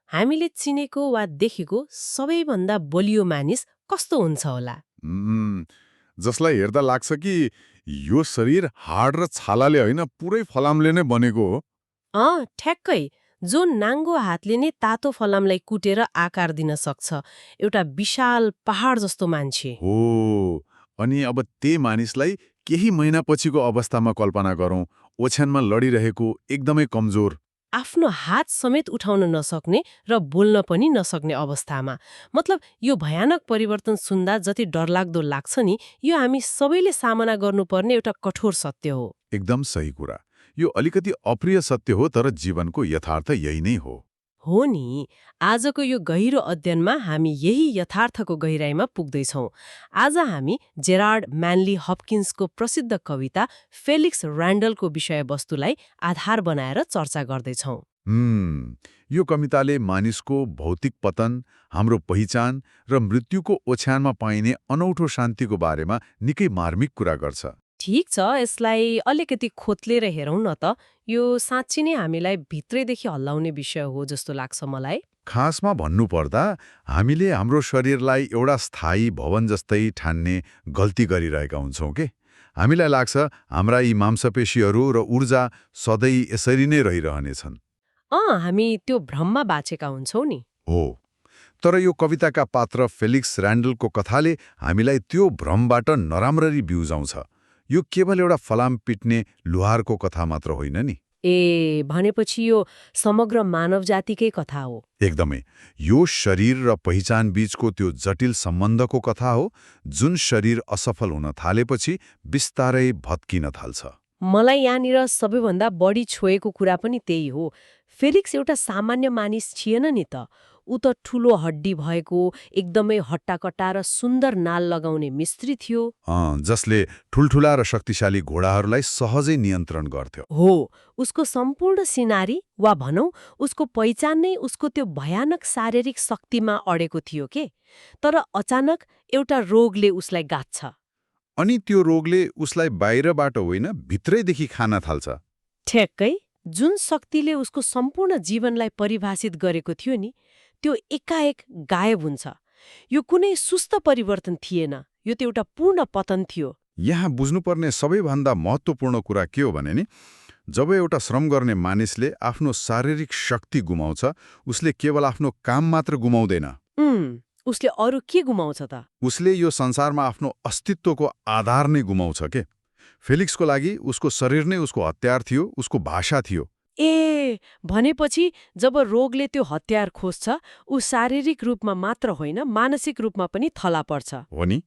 हामीले चिनेको वा देखेको सबैभन्दा बलियो मानिस कस्तो हुन्छ होला? उम्, जसलाई हेर्दा लाग्छ कि यो शरीर हाड र छालाले होइन पुरै फलामले नै बनेको हो। ठ्याक्कै। जो नाङ्गो हातले नै तातो फलामलाई कुटेर आकार दिन सक्छ। एउटा विशाल पहाड जस्तो मान्छे। हो, अनि अब त्यही मानिसलाई केही महिनापछिको अवस्थामा कल्पना गरौँ, ओछ्यानमा लडिरहेको, एकदमै कमजोर। आफ्नो हात समेत उठाउन नसक्ने र बोल्न पनि नसक्ने अवस्थामा। मतलब यो भयानक परिवर्तन सुन्दा जति डरलाग्दो लाग्छ नि, यो हामी सबैले सामना गर्नुपर्ने एउटा कठोर सत्य हो। एकदम सही कुरा। यो अलिकति अप्रिय सत्य हो, तर जीवनको यथार्थ यही नै हो। हो नि, आजको यो गहिरो अध्ययनमा हामी यही यथार्थको गहिराईमा पुग्दैछौँ। आज हामी जेरार्ड म्यानली हपकिन्सको प्रसिद्ध कविता फेलिक्स र्यान्डलको विषयवस्तुलाई आधार बनाएर चर्चा गर्दैछौँ। यो कविताले मानिसको भौतिक पतन, हाम्रो पहिचान र मृत्युको ओछ्यानमा पाइने अनौठो शान्तिको बारेमा निकै मार्मिक कुरा गर्छ। ठिक छ, यसलाई अलिकति खोतलेर हेरौँ न त। यो साँच्ची नै हामीलाई भित्रैदेखि हल्लाउने विषय हो जस्तो लाग्छ मलाई। खासमा भन्नुपर्दा हामीले हाम्रो शरीरलाई एउटा स्थायी भवन जस्तै ठान्ने गल्ती गरिरहेका हुन्छौँ के? हामीलाई लाग्छ हाम्रा यी मांसपेशीहरू र ऊर्जा सधैँ यसरी नै रहिरहनेछन्। हामी त्यो भ्रममा बाँचेका हुन्छौँ नि। हो, तर यो कविताका पात्र फेलिक्स र्यान्डलको कथाले हामीलाई त्यो भ्रमबाट नराम्ररी ब्युजाउँछ। यो केवल एउटा फलाम पिट्ने लुहारको कथा मात्र होइन नि। भनेपछि यो समग्र मानव जातिकै कथा हो। एकदमै। यो शरीर र पहिचान बीचको त्यो जटिल सम्बन्धको कथा हो, जुन शरीर असफल हुन थालेपछि बिस्तारै भत्किन थाल्छ। मलाई यहाँनिर सबैभन्दा बढी छोएको कुरा पनि त्यही हो। फेलिक्स एउटा सामान्य मानिस थिएन नि त। ऊ त ठूलो हड्डी भएको, एकदमै हट्टाकट्टा र सुन्दर नाल लगाउने मिस्त्री थियो। जसले ठुल्ठुला र शक्तिशाली घोडाहरूलाई सहजै नियन्त्रण गर्थ्यो। हो, उसको सम्पूर्ण सिनारी वा भनौँ उसको पहिचान नै उसको त्यो भयानक शारीरिक शक्तिमा अडेको थियो के? तर अचानक एउटा रोगले उसलाई गाँच्छ। अनि त्यो रोगले उसलाई बाहिरबाट होइन भित्रैदेखि खान थाल्छ। ठ्याक्कै, जुन शक्तिले उसको सम्पूर्ण जीवनलाई परिभाषित गरेको थियो नि, त्यो एकाएक गायब हुन्छ। यो कुनै सुस्त परिवर्तन थिएन, यो त एउटा पूर्ण पतन थियो। यहाँ बुझ्नुपर्ने सबैभन्दा महत्त्वपूर्ण कुरा के हो भने नि, जब एउटा श्रम गर्ने मानिसले आफ्नो शारीरिक शक्ति गुमाउँछ, उसले केवल आफ्नो काम मात्र गुमाउँदैन। उसले अरू के गुमाउँछ त? उसले यो संसारमा आफ्नो अस्तित्वको आधार नै गुमाउँछ के? फेलिक्सको लागि उसको शरीर नै उसको हतियार थियो, उसको भाषा थियो। भनेपछि जब रोगले त्यो हतियार खोज्छ, ऊ शारीरिक रूपमा मात्र होइन, मानसिक रूपमा पनि थला पर्छ। हो नि,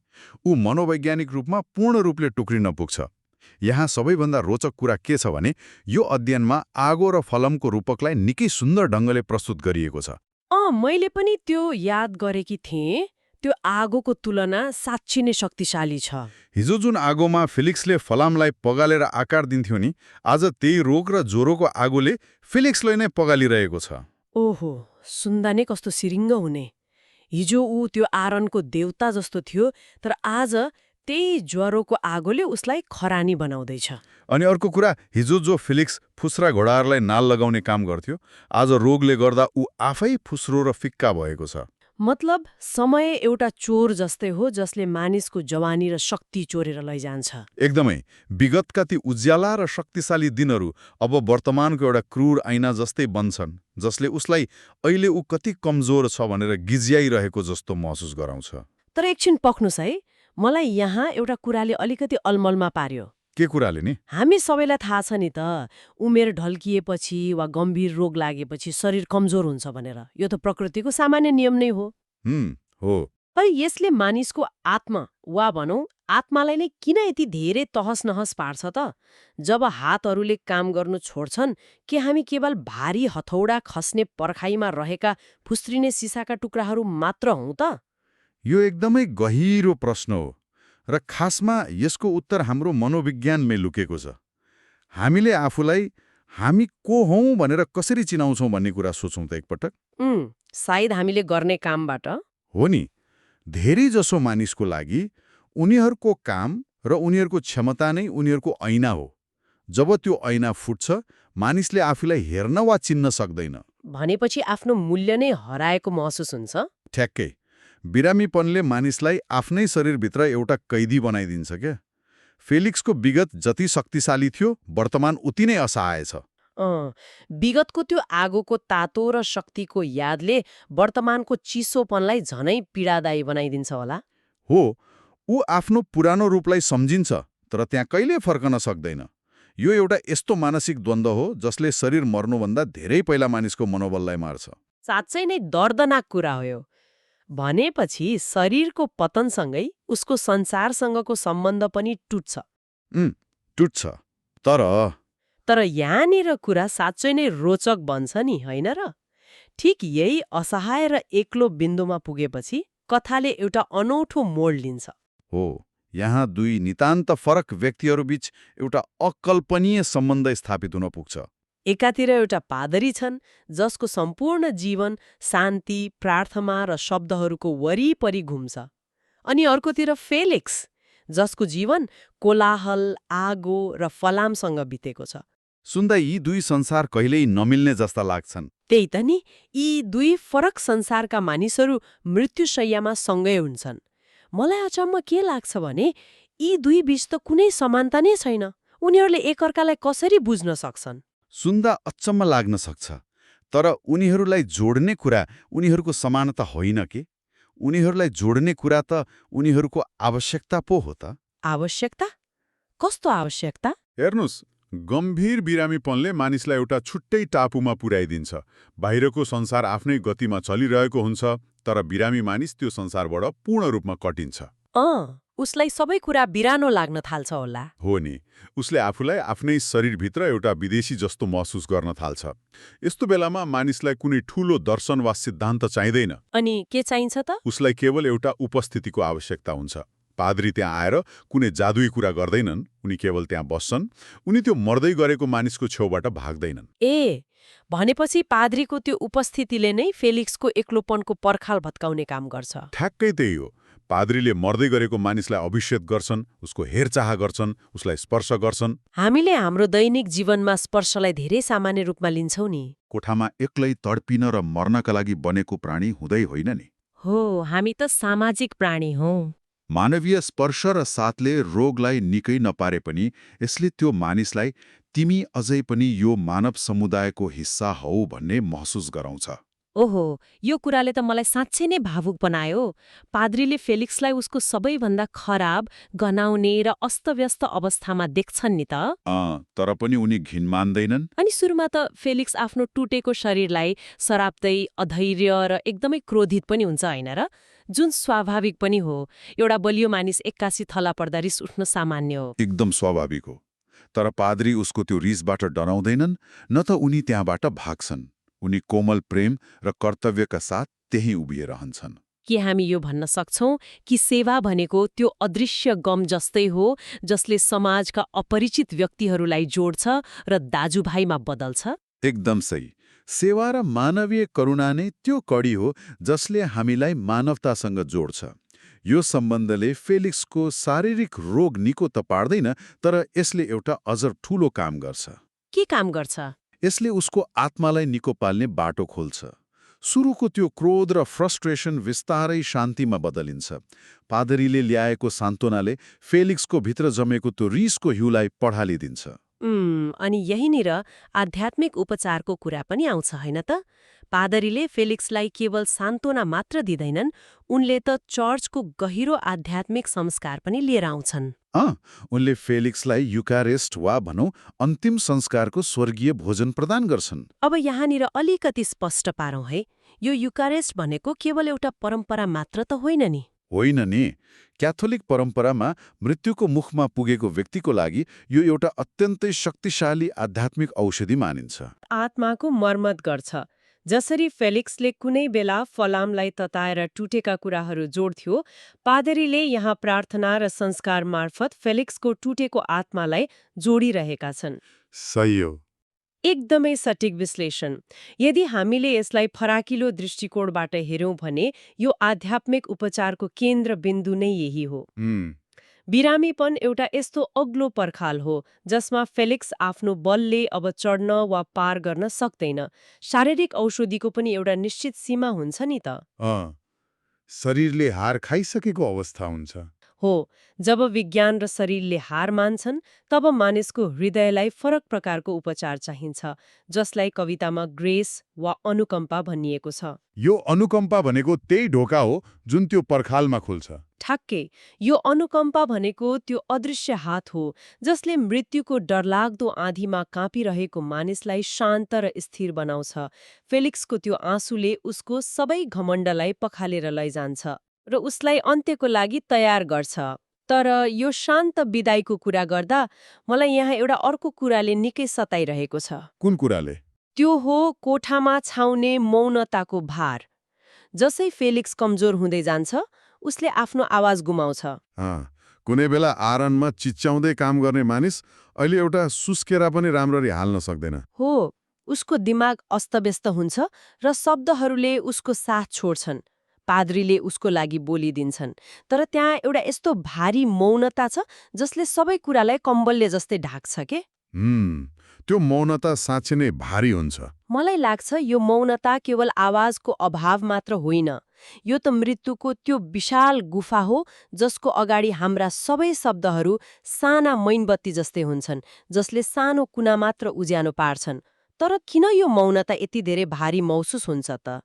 ऊ मनोवैज्ञानिक रूपमा पूर्ण रूपले टुक्रिन पुग्छ। यहाँ सबैभन्दा रोचक कुरा के छ भने यो अध्ययनमा आगो र फलमको रूपकलाई निकै सुन्दर ढङ्गले प्रस्तुत गरिएको छ। मैले पनि त्यो याद गरेकी थिएँ। त्यो आगोको तुलना साँच्ची नै शक्तिशाली छ। हिजो जुन आगोमा फेलिक्सले फलामलाई पगालेर आकार दिन्थ्यो नि, आज त्यही रोग र ज्वरोको आगोले फेलिक्सलाई नै पगालिरहेको छ। ओहो, सुन्दा नै कस्तो सिरिङ्ग हुने। हिजो ऊ त्यो आरनको देवता जस्तो थियो, तर आज त्यही ज्वरोको आगोले उसलाई खरानी बनाउँदैछ। अनि अर्को कुरा, हिजो जो फेलिक्स फुस्रा घोडाहरूलाई नाल लगाउने काम गर्थ्यो, आज रोगले गर्दा ऊ आफै फुस्रो र फिक्का भएको छ। मतलब समय एउटा चोर जस्तै हो, जसले मानिसको जवानी र शक्ति चोरेर लैजान्छ। एकदमै। विगतका ती उज्याला र शक्तिशाली दिनहरू अब वर्तमानको एउटा क्रूर ऐना जस्तै बन्छन्, जसले उसलाई अहिले ऊ कति कमजोर छ भनेर गिज्याइरहेको जस्तो महसुस गराउँछ। तर एकछिन पख्नुस् है, मलाई यहाँ एउटा कुराले अलिकति अलमलमा पार्यो। के कुराले नि? हामी सबैलाई थाहा छ नि त, उमेर ढल्किएपछि वा गम्भीर रोग लागेपछि शरीर कमजोर हुन्छ भनेर। यो त प्रकृतिको सामान्य नियम नै हो। हो। तर यसले मानिसको आत्मा वा भनौँ आत्मालाई नै किन यति धेरै तहस नहस पार्छ त? जब हातहरूले काम गर्नु छोड्छन्, के हामी केवल भारी हथौडा खस्ने पर्खाइमा रहेका फुस्रिने सिसाका टुक्राहरू मात्र हौं त? यो एकदमै गहिरो प्रश्न हो र खासमा यसको उत्तर हाम्रो मनोविज्ञानमै लुकेको छ। हामीले आफूलाई हामी को हौं भनेर कसरी चिनाउँछौं भन्ने कुरा सोचौं त एकपटक। सायद हामीले गर्ने कामबाट। हो नि, धेरैजसो मानिसको लागि उनीहरूको काम र उनीहरूको क्षमता नै उनीहरूको ऐना हो। जब त्यो ऐना फुट्छ, मानिसले आफूलाई हेर्न वा चिन्न सक्दैन। भनेपछि आफ्नो मूल्य नै हराएको महसुस हुन्छ। ठ्याक्कै। बिरामीपनले मानिसलाई आफ्नै शरीरभित्र एउटा कैदी बनाइदिन्छ क्या। फेलिक्सको विगत जति शक्तिशाली थियो, वर्तमान उति नै असहाय छ। विगतको त्यो आगोको तातो र शक्तिको यादले वर्तमानको चिसोपनलाई झनै पीडादायी बनाइदिन्छ होला। हो, ऊ आफ्नो पुरानो रूपलाई सम्झिन्छ, तर त्यहाँ कहिल्यै फर्कन सक्दैन। यो एउटा यस्तो मानसिक द्वन्द्व हो जसले शरीर मर्नुभन्दा धेरै पहिला मानिसको मनोबललाई मार्छ। साँच्चै नै दर्दनाक कुरा हो यो। भनेपछि शरीरको पतनसँगै उसको संसारसँगको सम्बन्ध पनि टुट्छ। टुट्छ। तर यहाँनिर कुरा साँच्चै नै रोचक बन्छ नि, होइन र? ठिक यही असहाय र एक्लो बिन्दुमा पुगेपछि कथाले एउटा अनौठो मोड लिन्छ। हो, यहाँ दुई नितान्त फरक व्यक्तिहरूबीच एउटा अकल्पनीय सम्बन्ध स्थापित हुन पुग्छ। एकातिर एउटा पादरी छन् जसको सम्पूर्ण जीवन शान्ति, प्रार्थना र शब्दहरूको वरिपरि घुम्छ, अनि अर्कोतिर फेलिक्स जसको जीवन कोलाहल, आगो र फलामसँग बितेको छ। सुन्दा यी दुई संसार कहिल्यै नमिल्ने जस्ता लाग्छन्। त्यही त नि, यी दुई फरक संसारका मानिसहरू मृत्युशय्यामा सँगै हुन्छन्। मलाई अचम्म के लाग्छ भने यी दुई बीच त कुनै समानता नै छैन। उनीहरूले एकअर्कालाई कसरी बुझ्न सक्छन्? सुन्दा अचम्म लाग्न सक्छ, तर उनीहरूलाई जोड्ने कुरा उनीहरूको समानता होइन के? उनीहरूलाई जोड्ने कुरा त उनीहरूको आवश्यकता पो हो त। आवश्यकता? कस्तो आवश्यकता? हेर्नुस्, गम्भीर बिरामीपनले मानिसलाई एउटा छुट्टै टापुमा पुर्याइदिन्छ। बाहिरको संसार आफ्नै गतिमा चलिरहेको हुन्छ, तर बिरामी मानिस त्यो संसारबाट पूर्ण रूपमा कटिन्छ। उसलाई सबै कुरा बिरानो लाग्न थाल्छ होला। हो नि, उसले आफूलाई आफ्नै शरीरभित्र एउटा विदेशी जस्तो महसुस गर्न थाल्छ। यस्तो बेलामा मानिसलाई कुनै ठूलो दर्शन वा सिद्धान्त चाहिँदैन। अनि के चाहिन्छ त? उसलाई केवल एउटा उपस्थितिको आवश्यकता हुन्छ। पाद्री त्यहाँ आएर कुनै जादुई कुरा गर्दैनन्, उनी केवल त्यहाँ बस्छन्। उनी त्यो मर्दै गरेको मानिसको छेउबाट भाग्दैनन्। भनेपछि पाद्रीको त्यो उपस्थितिले नै फेलिक्सको एक्लोपनको पर्खाल भत्काउने काम गर्छ। ठ्याक्कै त्यही हो। पाद्रीले मर्दै गरेको मानिसलाई अभिषेक गर्छन्, उसको हेरचाह गर्छन्, उसलाई स्पर्श गर्छन्। हामीले हाम्रो दैनिक जीवनमा स्पर्शलाई धेरै सामान्य रूपमा लिन्छौं नि। कोठामा एक्लै तडपिन र मर्नका लागि बनेको प्राणी हुँदै होइन नि। हो, हामी त सामाजिक प्राणी हौं। मानवीय स्पर्श र साथले रोगलाई निकै नपारे पनि यसले त्यो मानिसलाई तिमी अझै पनि यो मानव समुदायको हिस्सा हौ भन्ने महसुस गराउँछ। ओहो, यो कुराले त मलाई साँच्चै नै भावुक बनायो। पाद्रीले फेलिक्सलाई उसको सबैभन्दा खराब, गनाउने र अस्तव्यस्त अवस्थामा देख्छन् नि त। तर पनि उनी घिन मान्दैनन्। अनि सुरुमा त फेलिक्स आफ्नो टुटेको शरीरलाई सराप्दै अधैर्य र एकदमै क्रोधित पनि हुन्छ, होइन र? जुन स्वाभाविक पनि हो। एउटा बलियो मानिस एक्कासी थला पर्दा रिस उठ्न सामान्य हो। एकदम स्वाभाविक हो। तर पाद्री उसको त्यो रिसबाट डराउँदैनन्, न त उनी त्यहाँबाट भाग्छन्। उनी कोमल प्रेम र कर्तव्यका साथ त्यही उभिरहन्छन्। के हामी यो भन्न सक्छौं कि सेवा भनेको त्यो अदृश्य गम जस्तै हो जसले समाजका अपरिचित व्यक्तिहरूलाई जोड्छ र दाजुभाइमा बदल्छ? एकदम सही। सेवा र मानवीय करुणा नै त्यो कडी हो जसले हामीलाई मानवतासँग जोड्छ। यो सम्बन्धले फेलिक्सको शारीरिक रोग निको त पार्दैन, तर यसले एउटा अझ ठूलो काम गर्छ। के काम गर्छ? यसले उसको आत्मालाई निको पाल्ने बाटो खोल्छ। सुरुको त्यो क्रोध र फ्रस्ट्रेसन विस्तारै शान्तिमा बदलिन्छ। पादरीले ल्याएको सान्त्वनाले फेलिक्सको भित्र जमेको त्यो रिसको हिउँलाई पढालिदिन्छ। अनि यहीँनिर आध्यात्मिक उपचारको कुरा पनि आउँछ, होइन त? पादरीले फेलिक्सलाई केवल सान्त्वना मात्र दिँदैनन्, उनले त चर्चको गहिरो आध्यात्मिक संस्कार पनि लिएर आउँछन्। उनले फेलिक्सलाई युकारेस्ट वा भनौँ अन्तिम संस्कारको स्वर्गीय भोजन प्रदान गर्छन्। अब यहाँनिर अलिकति स्पष्ट पारौँ है, यो युकारेस्ट भनेको केवल एउटा परम्परा मात्र त होइन नि? होइन नि। क्याथोलिक परम्परामा मृत्युको मुखमा पुगेको व्यक्तिको लागि यो एउटा अत्यन्तै शक्तिशाली आध्यात्मिक औषधि मानिन्छ। आत्माको मर्मत गर्छ। जसरी फेलिक्सले कुनै बेला फलामलाई तताएर टुटेका कुराहरू जोड्थ्यो, पादरीले यहाँ प्रार्थना र संस्कार मार्फत फेलिक्सको टुटेको आत्मालाई जोडिरहेका छन्। सही हो। एकदमै सटिक विश्लेषण। यदि हामीले यसलाई फराकिलो दृष्टिकोणबाट हेर्यौं भने यो आध्यात्मिक उपचारको केन्द्र बिन्दु नै यही हो। बिरामीपन एउटा यस्तो अग्लो पर्खाल हो जसमा फेलिक्स आफ्नो बलले अब चढ्न वा पार गर्न सक्दैन। शारीरिक औषधिको पनि एउटा निश्चित सीमा हुन्छ नि त। शरीरले हार खाइसकेको अवस्था हुन्छ। हो, जब विज्ञान र शरीरले हार मान्छन् तब मानिसको हृदयलाई फरक प्रकारको उपचार चाहिन्छ, जसलाई कवितामा ग्रेस वा अनुकम्पा भनिएको छ। यो अनुकम्पा भनेको त्यही ढोका हो जुन त्यो पर्खालमा खुल्छ। ठ्याक्कै, यो अनुकम्पा भनेको त्यो अदृश्य हात हो जसले मृत्युको डरलाग्दो आँधीमा काँपिरहेको मानिसलाई शान्त र स्थिर बनाउँछ। फेलिक्सको त्यो आँसुले उसको सबै घमण्डलाई पखालेर लैजान्छ र उसलाई अन्त्यको लागि तयार गर्छ। तर यो शान्त विदाईको कुरा गर्दा मलाई यहाँ एउटा अर्को कुराले निकै सताइरहेको छ। कुन कुराले? त्यो हो कोठामा छाउने मौनताको भार। जसै फेलिक्स कमजोर हुँदै जान्छ उसले आफ्नो आवाज गुमाउँछ। कुनै बेला आरनमा चिच्याउँदै काम गर्ने मानिस अहिले एउटा सुस्केरा पनि राम्ररी हाल्न सक्दैन। हो, उसको दिमाग अस्तव्यस्त हुन्छ र शब्दहरूले उसको साथ छोड्छन्। पाद्रीले उसको लागि बोलिदिन्छन्, तर त्यहाँ एउटा यस्तो भारी मौनता छ जसले सबै कुरालाई कम्बलले जस्तै ढाक्छ के। त्यो मौनता साँच्चै नै भारी हुन्छ। मलाई लाग्छ यो मौनता केवल आवाजको अभाव मात्र होइन, यो त मृत्युको त्यो विशाल गुफा हो जसको अगाडि हाम्रा सबै शब्दहरू साना मैनबत्ती जस्तै हुन्छन्, जसले सानो कुना मात्र उज्यालो पार्छन्। तर किन यो मौनता यति धेरै भारी महसुस हुन्छ त?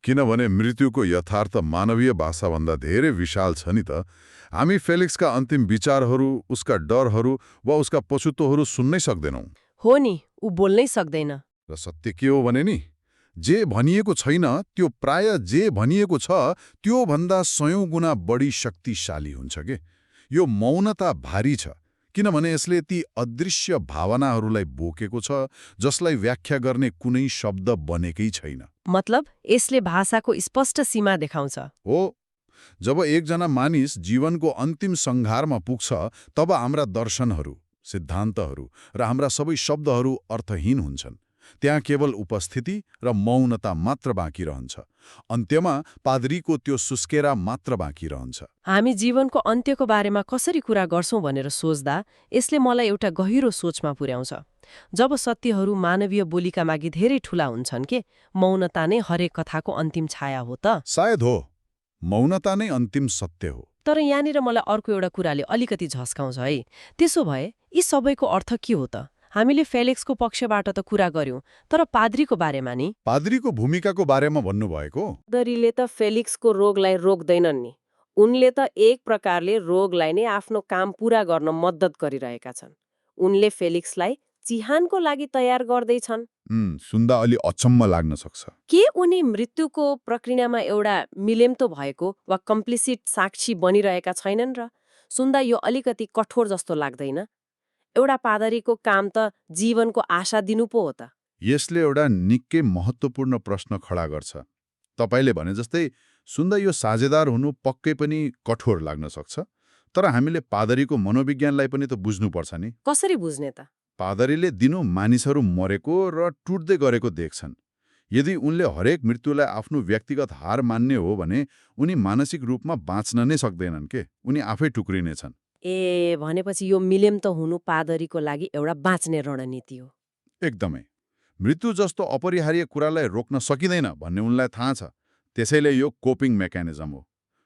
किनभने मृत्युको यथार्थ मानवीय भाषाभन्दा धेरै विशाल छ नि त। हामी फेलिक्सका अन्तिम विचारहरू, उसका डरहरू वा उसका पछुतोहरू सुन्नै सक्दैनौँ। हो नि, ऊ बोल्नै सक्दैन। र सत्य के हो भने नि, जे भनिएको छैन त्यो प्राय जे भनिएको छ त्यो भन्दा 100 गुणा बढी शक्तिशाली हुन्छ के। यो मौनता भारी छ किनभने यसले ती अदृश्य भावनाहरूलाई बोकेको छ जसलाई व्याख्या गर्ने कुनै शब्द बनेकै छैन। मतलब यसले भाषाको स्पष्ट सीमा देखाउँछ। हो, जब एकजना मानिस जीवनको अन्तिम सङ्घारमा पुग्छ तब हाम्रा दर्शनहरू, सिद्धान्तहरू र हाम्रा सबै शब्दहरू अर्थहीन हुन्छन्। त्यहाँ केवल उपस्थिति र मौनता मात्र बाँकी रहन्छ। अन्त्यमा पाद्रीको त्यो सुस्केरा मात्र बाँकी रहन्छ। हामी जीवनको अन्त्यको बारेमा कसरी कुरा गर्छौं भनेर सोच्दा यसले मलाई एउटा गहिरो सोचमा पुर्याउँछ। जब सत्यहरू मानवीय बोलीका लागि धेरै ठूला हुन्छन् के, मौनता नै हरेक कथाको अन्तिम छाया हो त? सायद हो, मौनता नै अन्तिम सत्य हो। तर यहाँनिर मलाई अर्को एउटा कुराले अलिकति झस्काउँछ है। त्यसो भए यी सबैको अर्थ के हो त? हामीले फेलिक्सको पक्षबाट त कुरा गर्यौं, तर पाद्रीको बारेमा नि? पाद्रीको भूमिकाको बारेमा भन्नुभएको? पाद्रीले त फेलिक्सको रोगलाई रोक्दैनन् नि। उनले त एक प्रकारले रोगलाई नै आफ्नो काम पूरा गर्न मद्दत गरिरहेका छन्। उनले फेलिक्सलाई चिहानको लागि तयार गर्दैछन्। सुन्दा अलि अचम्म लाग्न सक्छ। के उनी मृत्युको प्रक्रियामा एउटा मिलेम्तो भएको वा कम्प्लिसिट साक्षी बनिरहेका छैनन् र? सुन्दा यो अलिकति कठोर जस्तो लाग्दैन? एउटा पादरीको काम त जीवनको आशा दिनु पो हो त। यसले एउटा निकै महत्त्वपूर्ण प्रश्न खडा गर्छ। तपाईले भने जस्तै सुन्दा यो साझेदार हुनु पक्कै पनि कठोर लाग्न सक्छ, तर हामीले पादरीको मनोविज्ञानलाई पनि त बुझ्नुपर्छ नि। कसरी बुझ्ने त? पादरीले दिनौ मानिसहरू मरेको र टुट्दै गरेको देख्छन्। यदि उनले हरेक मृत्युलाई आफ्नो व्यक्तिगत हार मान्ने हो भने उनी मानसिक रूपमा बाँच्न नै सक्दैनन् के, उनी आफै टुक्रिनेछन्। भनेपछि यो मिलेम त हुनु पादरीको लागि एउटा बाँच्ने रणनीति हो। एकदमै। मृत्यु जस्तो अपरिहार्य कुरालाई रोक्न सकिँदैन भन्ने उनलाई थाहा छ। त्यसैले यो कोपिङ मेकानिजम हो।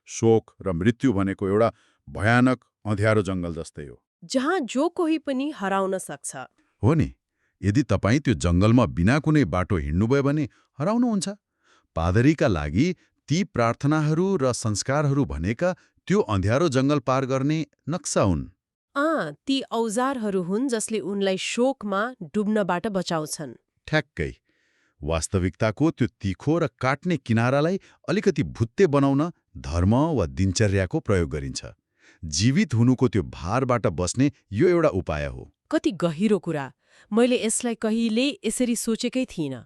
शोक र मृत्यु भनेको एउटा भयानक अँध्यारो जङ्गल जस्तै हो, जहाँ जो कोही पनि हराउन सक्छ। हो नि। यदि तपाईँ त्यो जङ्गलमा बिना कुनै बाटो हिँड्नुभयो भने हराउनुहुन्छ। पादरीका लागि ती प्रार्थनाहरू र संस्कारहरू भनेका त्यो अँध्यारो जङ्गल पार गर्ने नक्सा हुन्। ती औजारहरू हुन् जसले उनलाई शोकमा डुब्नबाट बचाउँछन्। ठ्याक्कै। वास्तविकताको त्यो तीखो र काट्ने किनारालाई अलिकति भुत्ते बनाउन धर्म वा दिनचर्याको प्रयोग गरिन्छ। जीवित हुनुको त्यो भारबाट बस्ने यो एउटा उपाय हो। कति गहिरो कुरा। मैले यसलाई कहिले यसरी सोचेकै थिइनँ।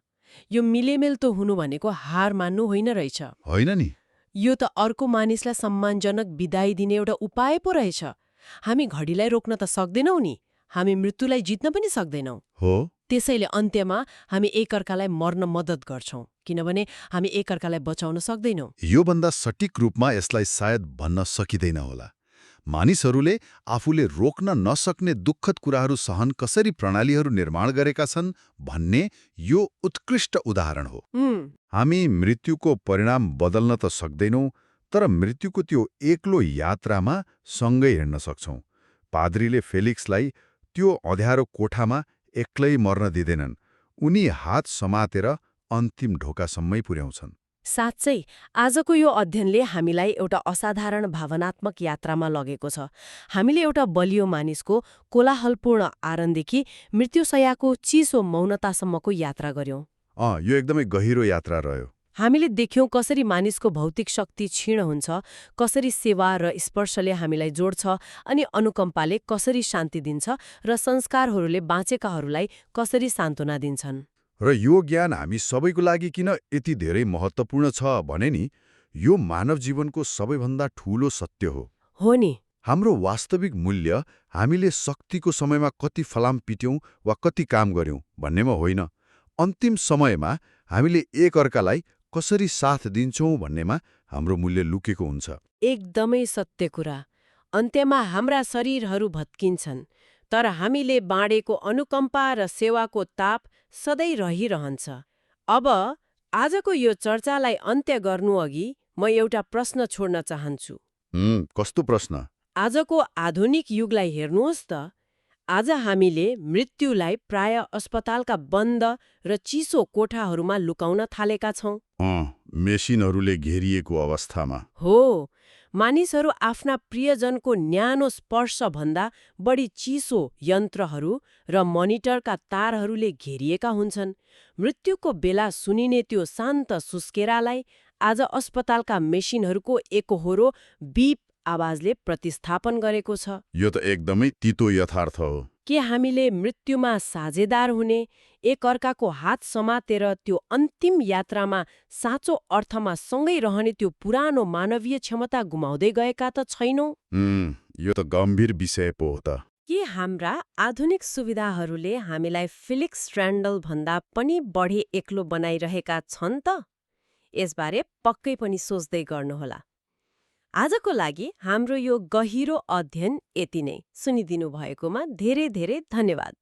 यो मिलेमेल्तो हुनु भनेको हार मान्नु होइन रहेछ। होइन नि। यो त अर्को मानिसलाई सम्मानजनक बिदाई दिने एउटा उपाय पो रहेछ। हामी घडीलाई रोक्न त सक्दैनौँ नि, हामी मृत्युलाई जित्न पनि सक्दैनौँ। हो। त्यसैले अन्त्यमा हामी एकअर्कालाई मर्न मद्दत गर्छौं, किनभने हामी एकअर्कालाई बचाउन सक्दैनौँ। योभन्दा सटीक रूपमा यसलाई सायद भन्न सकिँदैन होला। मानिसहरूले आफूले रोक्न नसक्ने दुःखद कुराहरू सहन कसरी प्रणालीहरू निर्माण गरेका छन् भन्ने यो उत्कृष्ट उदाहरण हो। हामी मृत्युको परिणाम बदल्न त सक्दैनौँ, तर मृत्युको त्यो एक्लो यात्रामा सँगै हिँड्न सक्छौँ। पाद्रीले फेलिक्सलाई त्यो अँध्यारो कोठामा एक्लै मर्न दिँदैनन्। उनी हात समातेर अन्तिम ढोकासम्मै पुर्याउँछन्। साँच्चै आजको यो अध्ययनले हामीलाई एउटा असाधारण भावनात्मक यात्रामा लगेको छ। हामीले एउटा बलियो मानिसको कोलाहलपूर्ण आरनदेखि मृत्युशय्याको चिसो मौनतासम्मको यात्रा गर्यौं। यो एकदमै गहिरो यात्रा रह्यो। हामीले देख्यौं कसरी मानिसको भौतिक शक्ति क्षीण हुन्छ, कसरी सेवा र स्पर्शले हामीलाई जोड्छ, अनि अनुकम्पाले कसरी शान्ति दिन्छ र संस्कारहरूले बाँचेकाहरूलाई कसरी सान्त्वना दिन्छन्। र यो ज्ञान हामी सबैको लागि किन यति धेरै महत्त्वपूर्ण छ भने नि, यो मानव जीवनको सबैभन्दा ठूलो सत्य हो। हो नि। हाम्रो वास्तविक मूल्य हामीले शक्तिको समयमा कति फलाम पिट्यौं वा कति काम गर्यौं भन्नेमा होइन, अन्तिम समयमा हामीले एकअर्कालाई कसरी साथ दिन्छौं भन्नेमा हाम्रो मूल्य लुकेको हुन्छ। एकदमै सत्य कुरा। अन्त्यमा हाम्रा शरीरहरू भत्किन्छन्, तर हामीले बाँडेको अनुकम्पा र सेवाको ताप सधैँ रहिरहन्छ। अब आजको यो चर्चालाई अन्त्य गर्नुअघि म एउटा प्रश्न छोड्न चाहन्छु। कस्तो प्रश्न? आजको आधुनिक युगलाई हेर्नुहोस् त। आज हामीले मृत्युलाई प्राय अस्पतालका बन्द र चिसो कोठाहरूमा लुकाउन थालेका छौं। मेसिनहरूले घेरिएको अवस्थामा। हो, मानिसहरू आफ्ना प्रियजनको न्यानो स्पर्शभन्दा बढी चिसो यन्त्रहरू र मनिटरका तारहरूले घेरिएका हुन्छन्। मृत्युको बेला सुनिने त्यो शान्त सुस्केरालाई आज अस्पतालका मेसिनहरूको एकहोरो बीप आवाजले प्रतिस्थापन गरेको छ। यो त एकदमै तितो यथार्थ हो। के हामीले मृत्युमा साझेदार हुने, एकअर्काको हात समातेर त्यो अन्तिम यात्रामा साँचो अर्थमा सँगै रहने त्यो पुरानो मानवीय क्षमता गुमाउँदै गएका त छैनौं? यो त गम्भीर विषय पो हो त। के हाम्रा आधुनिक सुविधाहरूले हामीलाई फिलिक्स स्ट्र्यान्डल भन्दा पनि बढी एक्लो बनाइरहेका छन् त? यसबारे पक्कै पनि सोच्दै गर्नुहोला। आजको लागि हाम्रो यो गहिरो अध्ययन यति नै। सुनिदिनु भएकोमा धेरै धेरै धन्यवाद।